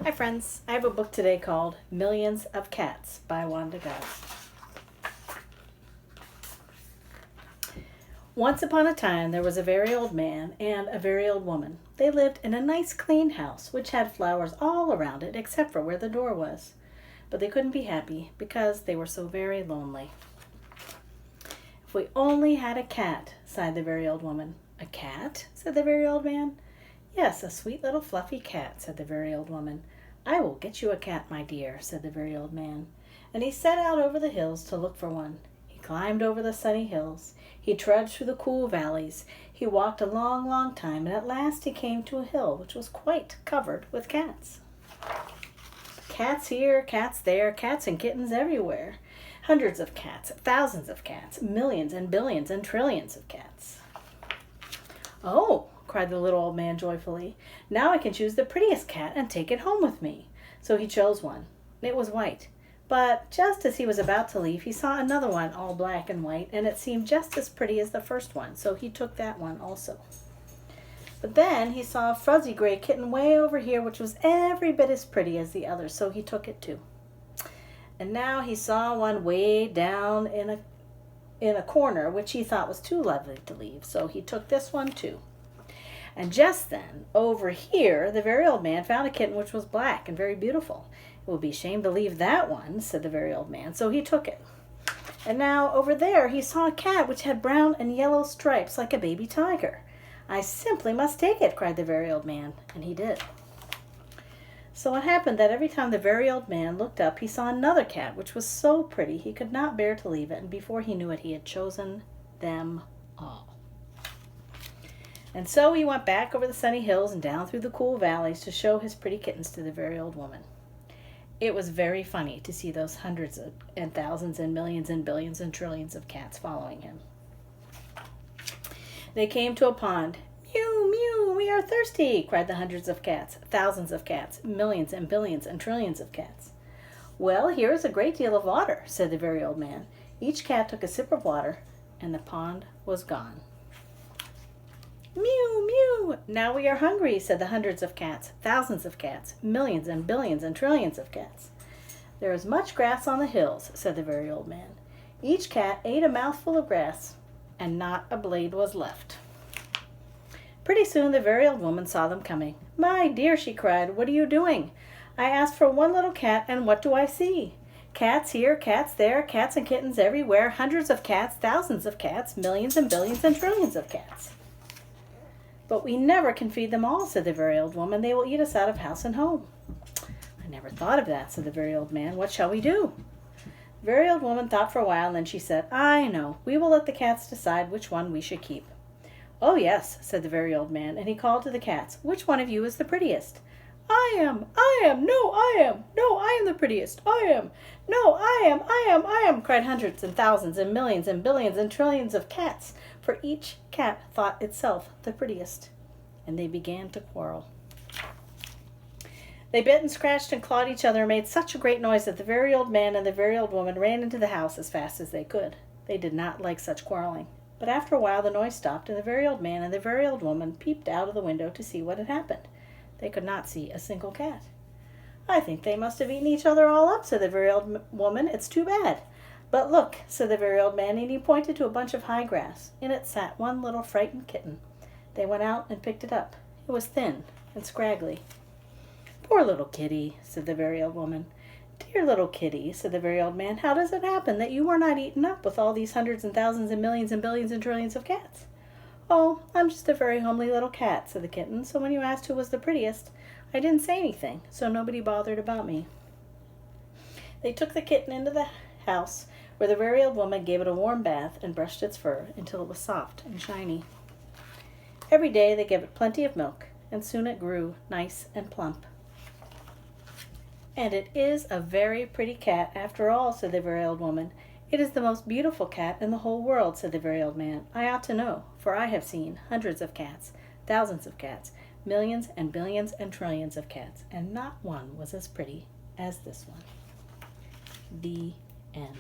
Hi friends, I have a book today called Millions of Cats by Wanda Guz. Once upon a time there was a very old man and a very old woman. They lived in a nice clean house which had flowers all around it except for where the door was. But they couldn't be happy because they were so very lonely. If we only had a cat, sighed the very old woman. A cat? Said the very old man. Yes, a sweet little fluffy cat, said the very old woman. I will get you a cat, my dear, said the very old man. And he set out over the hills to look for one. He climbed over the sunny hills. He trudged through the cool valleys. He walked a long, long time, and at last he came to a hill which was quite covered with cats. Cats here, cats there, cats and kittens everywhere. Hundreds of cats, thousands of cats, millions and billions and trillions of cats. Oh, cried the little old man joyfully. Now I can choose the prettiest cat and take it home with me. So he chose one. It was white. But just as he was about to leave, he saw another one all black and white, and it seemed just as pretty as the first one, so he took that one also. But then he saw a fuzzy gray kitten way over here, which was every bit as pretty as the other, so he took it too. And now he saw one way down in a corner, which he thought was too lovely to leave, so he took this one too. And just then, over here, the very old man found a kitten which was black and very beautiful. It would be a shame to leave that one, said the very old man, so he took it. And now, over there, he saw a cat which had brown and yellow stripes like a baby tiger. I simply must take it, cried the very old man, and he did. So it happened that every time the very old man looked up, he saw another cat which was so pretty he could not bear to leave it, and before he knew it, he had chosen them all. And so he went back over the sunny hills and down through the cool valleys to show his pretty kittens to the very old woman. It was very funny to see those hundreds and thousands and millions and billions and trillions of cats following him. They came to a pond. Mew, mew, we are thirsty, cried the hundreds of cats, thousands of cats, millions and billions and trillions of cats. Well, here is a great deal of water, said the very old man. Each cat took a sip of water, and the pond was gone. Mew, mew, now we are hungry, said the hundreds of cats, thousands of cats, millions and billions and trillions of cats. There is much grass on the hills, said the very old man. Each cat ate a mouthful of grass, and not a blade was left. Pretty soon the very old woman saw them coming. My dear, she cried, what are you doing? I asked for one little cat, and what do I see? Cats here, cats there, cats and kittens everywhere, hundreds of cats, thousands of cats, millions and billions and trillions of cats. But we never can feed them all, said the very old woman. They will eat us out of house and home. I never thought of that, said the very old man. What shall we do? The very old woman thought for a while, and then she said, I know. We will let the cats decide which one we should keep. Oh, yes, said the very old man, and he called to the cats. Which one of you is the prettiest? I am, no, I am, no, I am the prettiest, I am, no, I am, cried hundreds and thousands and millions and billions and trillions of cats, for each cat thought itself the prettiest, and they began to quarrel. They bit and scratched and clawed each other and made such a great noise that the very old man and the very old woman ran into the house as fast as they could. They did not like such quarreling, but after a while the noise stopped, and the very old man and the very old woman peeped out of the window to see what had happened. They could not see a single cat. I think they must have eaten each other all up, said the very old woman. It's too bad. But look, said the very old man, and he pointed to a bunch of high grass. In it sat one little frightened kitten. They went out and picked it up. It was thin and scraggly. Poor little kitty, said the very old woman. Dear little kitty, said the very old man, how does it happen that you were not eaten up with all these hundreds and thousands and millions and billions and trillions of cats? Oh, I'm just a very homely little cat, said the kitten, so when you asked who was the prettiest, I didn't say anything, so nobody bothered about me. They took the kitten into the house, where the very old woman gave it a warm bath and brushed its fur until it was soft and shiny. Every day they gave it plenty of milk, and soon it grew nice and plump. And it is a very pretty cat after all, said the very old woman. It is the most beautiful cat in the whole world, said the very old man. I ought to know, for I have seen hundreds of cats, thousands of cats, millions and billions and trillions of cats, and not one was as pretty as this one. The end.